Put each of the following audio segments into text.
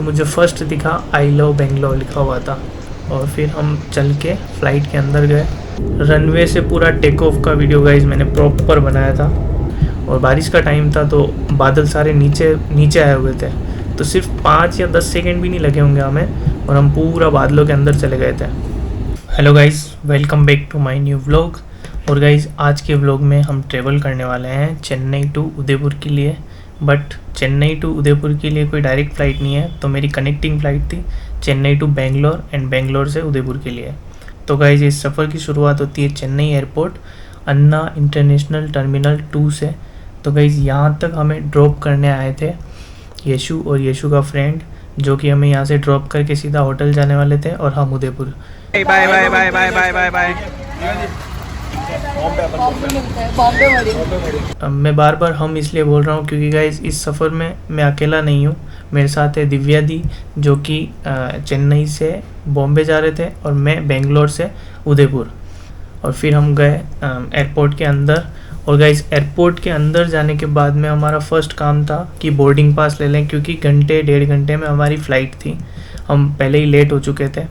मुझे फर्स्ट दिखा I love Bangalore लिखा हुआ था और फिर हम चल के फ़्लाइट के अंदर गए। रनवे से पूरा टेक ऑफ का वीडियो गाइज मैंने प्रॉपर बनाया था और बारिश का टाइम था तो बादल सारे नीचे नीचे आए हुए थे, तो सिर्फ 5 या 10 सेकेंड भी नहीं लगे होंगे हमें और हम पूरा बादलों के अंदर चले गए थे। Hello guys, welcome back to my new vlog. और गाइज आज के व्लॉग में हम ट्रेवल करने वाले हैं चेन्नई टू उदयपुर के लिए। बट चेन्नई टू उदयपुर के लिए कोई डायरेक्ट फ़्लाइट नहीं है, तो मेरी कनेक्टिंग फ़्लाइट थी चेन्नई टू बेंगलोर एंड बेंगलोर से उदयपुर के लिए। तो गाइज इस सफ़र की शुरुआत होती है चेन्नई एयरपोर्ट अन्ना इंटरनेशनल टर्मिनल 2 से। तो गाइज यहाँ तक हमें ड्रॉप करने आए थे यशु और यशु का फ्रेंड, जो कि हमें यहाँ से ड्रॉप करके सीधा होटल जाने वाले थे और हम Udaipur. Bye bye bye bye bye bye bye. मैं बार बार हम इसलिए बोल रहा हूँ क्योंकि गाइज इस सफ़र में मैं अकेला नहीं हूँ, मेरे साथ है दिव्या दी जो कि चेन्नई से बॉम्बे जा रहे थे और मैं बेंगलोर से उदयपुर। और फिर हम गए एयरपोर्ट के अंदर। और गाइज एयरपोर्ट के अंदर जाने के बाद में हमारा फर्स्ट काम था कि बोर्डिंग पास ले लें, क्योंकि डेढ़ घंटे में हमारी फ़्लाइट थी, हम पहले ही लेट हो चुके थे।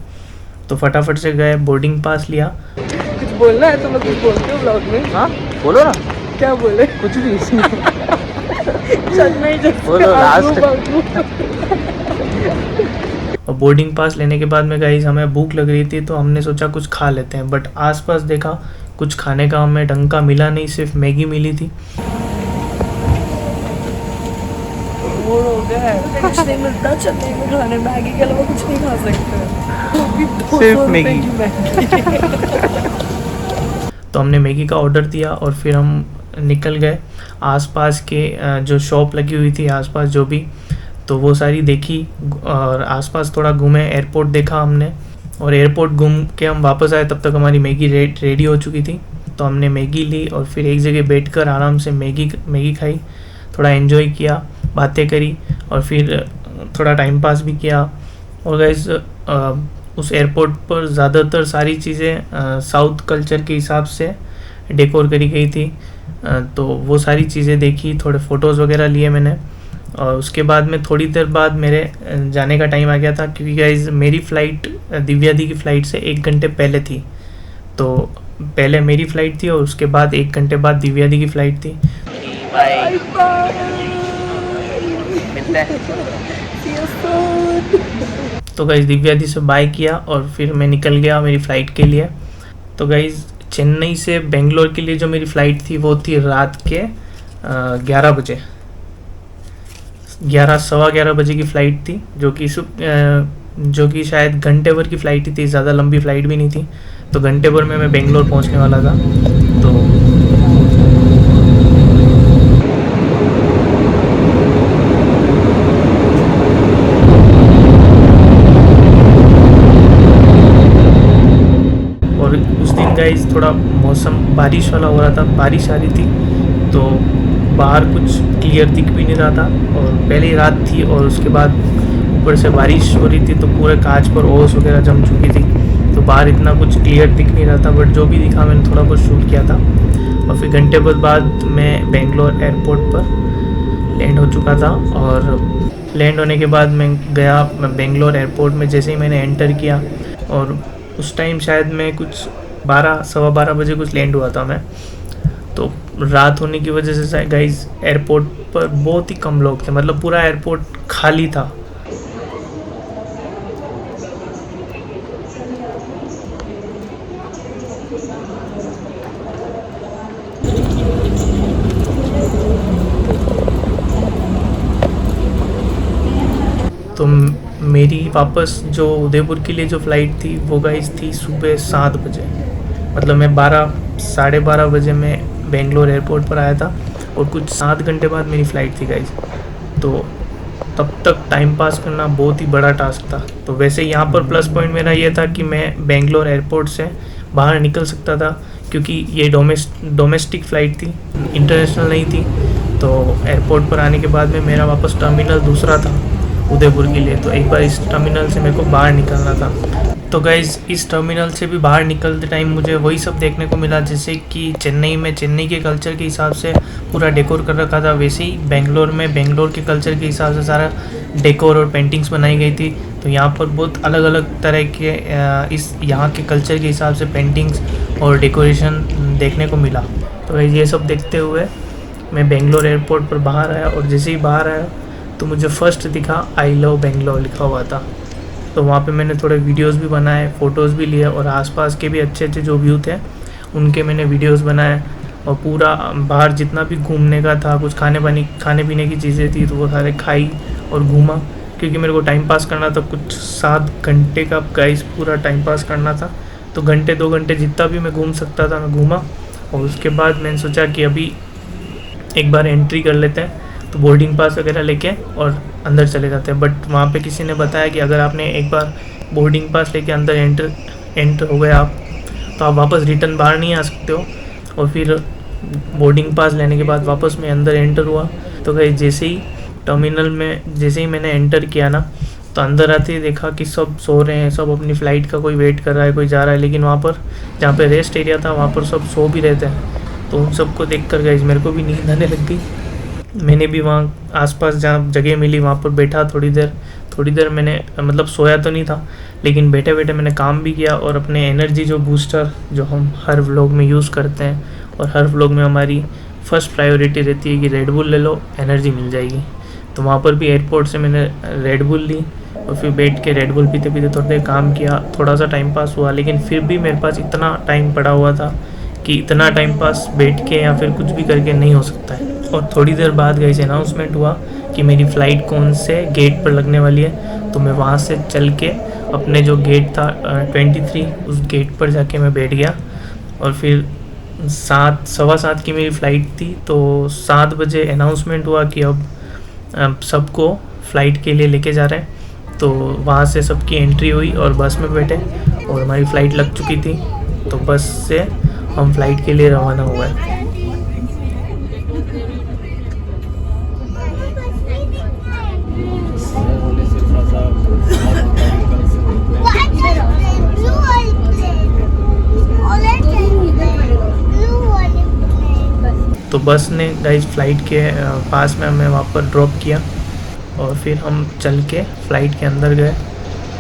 तो फटाफट से गए, बोर्डिंग पास लिया। कुछ बोलना है तो मैं कुछ बोलती हूँ ब्लॉग में। हाँ बोलो ना, क्या बोले? कुछ भी बोलो लास्ट। और बोर्डिंग पास लेने के बाद में गाइज हमें भूख लग रही थी, तो हमने सोचा कुछ खा लेते हैं। बट आसपास देखा कुछ खाने का हमें ढंग का मिला नहीं, सिर्फ मैगी मिली थी। हो गया है, कुछ नहीं मिलता चेन्नई में खाने, मैगी के अलावा कुछ नहीं खा सकते, सिर्फ मैगी। तो हमने मैगी का ऑर्डर दिया और फिर हम निकल गए आसपास के जो शॉप लगी हुई थी आसपास जो भी, तो वो सारी देखी और आसपास थोड़ा घूमे, एयरपोर्ट देखा हमने। और एयरपोर्ट घूम के हम वापस आए, तब तक हमारी मैगी रेडी हो चुकी थी। तो हमने मैगी ली और फिर एक जगह बैठकर आराम से मैगी खाई, थोड़ा एंजॉय किया, बातें करी और फिर थोड़ा टाइम पास भी किया। और गाइस उस एयरपोर्ट पर ज़्यादातर सारी चीज़ें साउथ कल्चर के हिसाब से डेकोर करी गई थी, तो वो सारी चीज़ें देखी, थोड़े फ़ोटोज़ वगैरह लिए मैंने। और उसके बाद में थोड़ी देर बाद मेरे जाने का टाइम आ गया था, क्योंकि गाइज मेरी फ़्लाइट दिव्या दी की फ़्लाइट से 1 घंटे पहले थी। तो पहले मेरी फ़्लाइट थी और उसके बाद 1 घंटे बाद दिव्या दी की फ़्लाइट थी। तो गाइज दिव्या दी से बाय किया और फिर मैं निकल गया मेरी फ़्लाइट के लिए। तो गाइज चेन्नई से बेंगलोर के लिए जो मेरी फ़्लाइट थी वो थी रात के 11 बजे, 11 बजे की फ़्लाइट थी, जो कि शायद घंटे भर की फ़्लाइट ही थी, ज़्यादा लंबी फ़्लाइट भी नहीं थी। तो घंटे भर में मैं बेंगलोर पहुंचने वाला था। तो और उस दिन गाइस थोड़ा मौसम बारिश वाला हो रहा था, बारिश आ रही थी, तो बाहर कुछ क्लियर दिख भी नहीं रहा था। और पहले ही रात थी और उसके बाद ऊपर से बारिश हो रही थी, तो पूरे कांच पर ओस वगैरह जम चुकी थी, तो बाहर इतना कुछ क्लियर दिख नहीं रहा था। बट जो भी दिखा मैंने थोड़ा बहुत शूट किया था। और फिर घंटे भर बाद मैं बेंगलोर एयरपोर्ट पर लैंड हो चुका था। और लैंड होने के बाद मैं गया बेंगलोर एयरपोर्ट में। जैसे ही मैंने एंटर किया, और उस टाइम शायद मैं कुछ 12-12:15 बजे कुछ लैंड हुआ था मैं, तो रात होने की वजह से गाइज एयरपोर्ट पर बहुत ही कम लोग थे, मतलब पूरा एयरपोर्ट खाली था। तो मेरी वापस जो उदयपुर के लिए जो फ़्लाइट थी वो गाइज थी सुबह 7 बजे, मतलब मैं 12-12:30 बजे मैं बेंगलोर एयरपोर्ट पर आया था और कुछ 7 घंटे बाद मेरी फ़्लाइट थी गाइज। तो तब तक टाइम पास करना बहुत ही बड़ा टास्क था। तो वैसे यहाँ पर प्लस पॉइंट मेरा ये था कि मैं बेंगलोर एयरपोर्ट से बाहर निकल सकता था, क्योंकि ये डोमेस्टिक फ़्लाइट थी, इंटरनेशनल नहीं थी। तो एयरपोर्ट पर आने के बाद में मेरा वापस टर्मिनल दूसरा था उदयपुर के लिए। तो एक बार इस टर्मिनल से मेरे को बाहर निकलना था। तो गाइज़ इस टर्मिनल से भी बाहर निकलते टाइम मुझे वही सब देखने को मिला, जैसे कि चेन्नई में चेन्नई के कल्चर के हिसाब से पूरा डेकोर कर रखा था, वैसे ही बेंगलोर में बेंगलोर के कल्चर के हिसाब से सारा डेकोर और पेंटिंग्स बनाई गई थी। तो यहाँ पर बहुत अलग अलग तरह के इस यहाँ के कल्चर के हिसाब से पेंटिंग्स और डेकोरेशन देखने को मिला। तो गाइज़ ये सब देखते हुए मैं बेंगलोर एयरपोर्ट पर बाहर आया, और जैसे ही बाहर आया तो मुझे फर्स्ट दिखा आई लव बेंगलोर लिखा हुआ था। तो वहाँ पे मैंने थोड़े वीडियोस भी बनाए, फ़ोटोज़ भी लिए, और आसपास के भी अच्छे अच्छे जो व्यू थे उनके मैंने वीडियोस बनाए। और पूरा बाहर जितना भी घूमने का था, कुछ खाने पीने की चीज़ें थी तो वो सारे खाई और घूमा, क्योंकि मेरे को टाइम पास करना था। कुछ 7 घंटे का गाइस पूरा टाइम पास करना था, तो घंटे 2 घंटे जितना भी मैं घूम सकता था मैं घूमा। और उसके बाद मैंने सोचा कि अभी एक बार एंट्री कर लेते हैं, तो बोर्डिंग पास वगैरह लेके और अंदर चले जाते हैं। बट वहाँ पे किसी ने बताया कि अगर आपने एक बार बोर्डिंग पास लेके अंदर एंटर हो गए आप, तो आप वापस रिटर्न बाहर नहीं आ सकते हो। और फिर बोर्डिंग पास लेने के बाद वापस मैं अंदर एंटर हुआ। तो गाइस जैसे ही टर्मिनल में जैसे ही मैंने एंटर किया ना, तो अंदर आते ही देखा कि सब सो रहे हैं, सब अपनी फ़्लाइट का कोई वेट कर रहा है, कोई जा रहा है। लेकिन वहाँ पर जहाँ पे रेस्ट एरिया था वहाँ पर सब सो भी रहते हैं। तो उन सबको देख कर गाइस मेरे को भी नींद आने लग गई। मैंने भी वहाँ आसपास जहाँ जगह मिली वहाँ पर बैठा थोड़ी देर मैंने मतलब सोया तो नहीं था, लेकिन बैठे बैठे मैंने काम भी किया। और अपने एनर्जी जो बूस्टर जो हम हर व्लॉग में यूज़ करते हैं, और हर व्लॉग में हमारी फर्स्ट प्रायोरिटी रहती है कि रेड बुल ले लो, एनर्जी मिल जाएगी। तो वहाँ पर भी एयरपोर्ट से मैंने रेड बुल ली, और फिर बैठ के रेड बुल पीते पीते थोड़ी देर काम किया। थोड़ा सा टाइम पास हुआ, लेकिन फिर भी मेरे पास इतना टाइम पड़ा हुआ था कि इतना टाइम पास बैठ के या फिर कुछ भी करके नहीं हो सकता है। और थोड़ी देर बाद गाइस अनाउंसमेंट हुआ कि मेरी फ़्लाइट कौन से गेट पर लगने वाली है। तो मैं वहाँ से चल के अपने जो गेट था 23 उस गेट पर जाके मैं बैठ गया। और फिर 7:15 की मेरी फ़्लाइट थी, तो 7 बजे अनाउंसमेंट हुआ कि अब सबको फ़्लाइट के लिए लेके जा रहे हैं। तो वहाँ से सबकी एंट्री हुई और बस में बैठे, और हमारी फ़्लाइट लग चुकी थी। तो बस से हम फ़्लाइट के लिए रवाना हुए। तो बस ने गाइस फ़्लाइट के पास में हमें वहाँ पर ड्रॉप किया, और फिर हम चल के फ़्लाइट के अंदर गए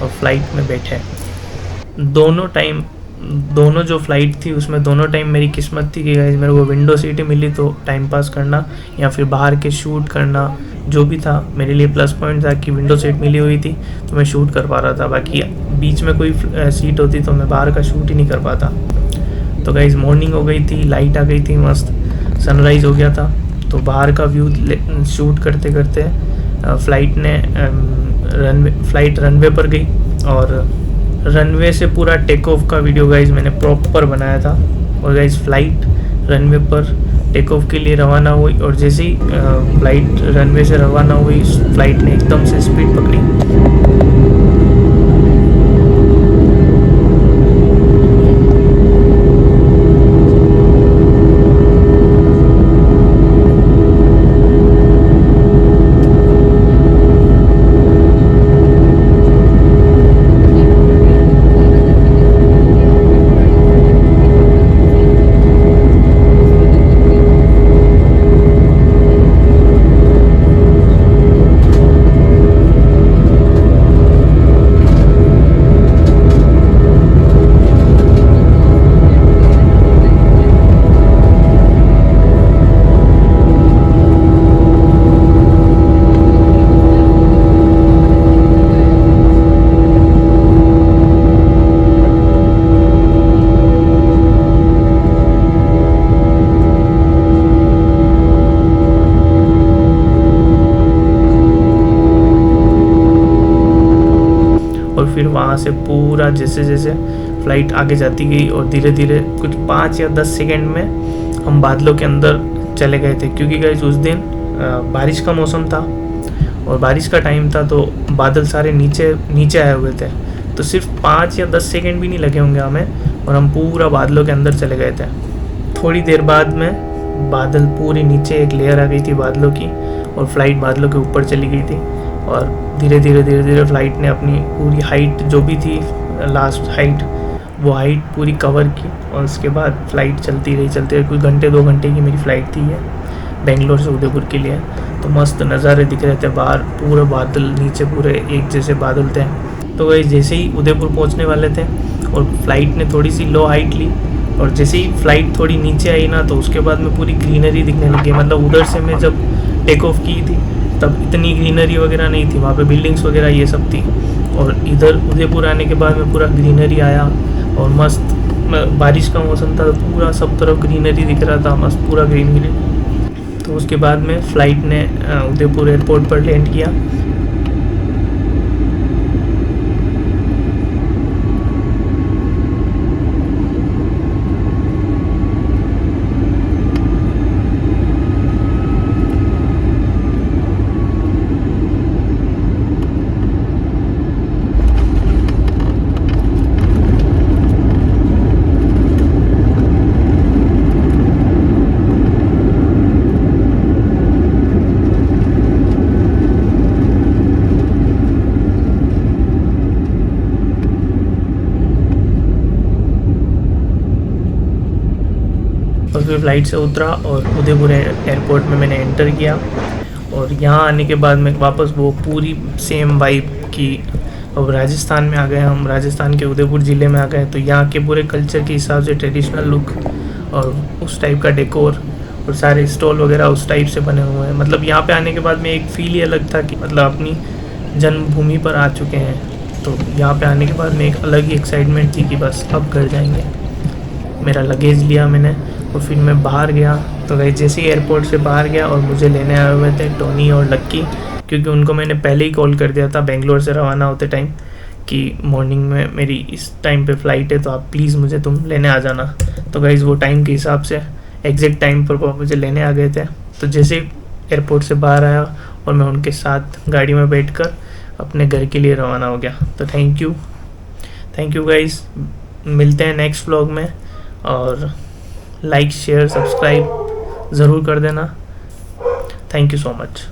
और फ़्लाइट में बैठे। दोनों जो फ़्लाइट थी उसमें दोनों टाइम मेरी किस्मत थी कि गाइस मेरे को विंडो सीट ही मिली, तो टाइम पास करना या फिर बाहर के शूट करना जो भी था मेरे लिए प्लस पॉइंट था कि विंडो सीट मिली हुई थी तो मैं शूट कर पा रहा था। बाकी बीच में कोई सीट होती तो मैं बाहर का शूट ही नहीं कर पाता। तो गाइस मॉर्निंग हो गई थी, लाइट आ गई थी, मस्त सनराइज़ हो गया था। तो बाहर का व्यू शूट करते करते फ़्लाइट रनवे पर गई, और रनवे से पूरा टेक ऑफ का वीडियो गाइस मैंने प्रॉपर बनाया था। और गाइस फ़्लाइट रनवे पर टेक ऑफ के लिए रवाना हुई, और जैसे ही फ़्लाइट रनवे से रवाना हुई फ़्लाइट ने एकदम से स्पीड पकड़ी। और फिर वहाँ से पूरा जैसे जैसे फ़्लाइट आगे जाती गई और धीरे धीरे कुछ 5 या 10 सेकंड में हम बादलों के अंदर चले गए थे। क्योंकि गाइस उस दिन बारिश का मौसम था और बारिश का टाइम था, तो बादल सारे नीचे आए हुए थे। तो सिर्फ 5 या 10 सेकंड भी नहीं लगे होंगे हमें, और हम पूरा बादलों के अंदर चले गए थे। थोड़ी देर बाद में बादल पूरी नीचे एक लेयर आ गई थी बादलों की, और फ्लाइट बादलों के ऊपर चली गई थी। और धीरे धीरे फ़्लाइट ने अपनी पूरी हाइट जो भी थी, लास्ट हाइट, वो हाइट पूरी कवर की। और उसके बाद फ़्लाइट चलती रही कोई घंटे 2 घंटे की मेरी फ़्लाइट थी ये, बेंगलोर से उदयपुर के लिए। तो मस्त नज़ारे दिख रहे थे बाहर, पूरे बादल नीचे पूरे एक जैसे बादल थे। तो वही जैसे ही उदयपुर पहुंचने वाले थे और फ़्लाइट ने थोड़ी सी लो हाइट ली, और जैसे ही फ़्लाइट थोड़ी नीचे आई ना, तो उसके बाद में पूरी ग्रीनरी दिखने लगी। मतलब उधर से मैं जब टेक ऑफ की थी तब इतनी ग्रीनरी वगैरह नहीं थी, वहाँ पे बिल्डिंग्स वगैरह ये सब थी। और इधर उदयपुर आने के बाद में पूरा ग्रीनरी आया और मस्त बारिश का मौसम था, तो पूरा सब तरफ ग्रीनरी दिख रहा था, मस्त पूरा ग्रीनरी। तो उसके बाद में फ़्लाइट ने उदयपुर एयरपोर्ट पर लैंड किया। और फिर फ़्लाइट से उतरा और उदयपुर एयरपोर्ट में मैंने एंटर किया। और यहाँ आने के बाद में वापस वो पूरी सेम वाइब की। अब राजस्थान में आ गए हम, राजस्थान के उदयपुर ज़िले में आ गए, तो यहाँ के पूरे कल्चर के हिसाब से ट्रेडिशनल लुक और उस टाइप का डेकोर और सारे स्टॉल वगैरह उस टाइप से बने हुए हैं। मतलब यहाँ पे आने के बाद में एक फ़ील ही अलग था कि मतलब अपनी जन्मभूमि पर आ चुके हैं। तो यहाँ पे आने के बाद में एक अलग ही एक्साइटमेंट थी कि बस अब घर जाएंगे। मेरा लगेज लिया मैंने और फिर मैं बाहर गया। तो वही जैसे ही एयरपोर्ट से बाहर गया और मुझे लेने आए हुए थे टोनी और लक्की, क्योंकि उनको मैंने पहले ही कॉल कर दिया था बेंगलोर से रवाना होते टाइम कि मॉर्निंग में मेरी इस टाइम पे फ़्लाइट है, तो आप प्लीज़ मुझे तुम लेने आ जाना। तो गाइज़ वो टाइम के हिसाब से एग्जैक्ट टाइम पर वो मुझे लेने आ गए थे। तो जैसे ही एयरपोर्ट से बाहर आया और मैं उनके साथ गाड़ी में बैठकर अपने घर के लिए रवाना हो गया। तो थैंक यू गाइज़, मिलते हैं नेक्स्ट व्लॉग में। और लाइक शेयर सब्सक्राइब ज़रूर कर देना। Thank you so much.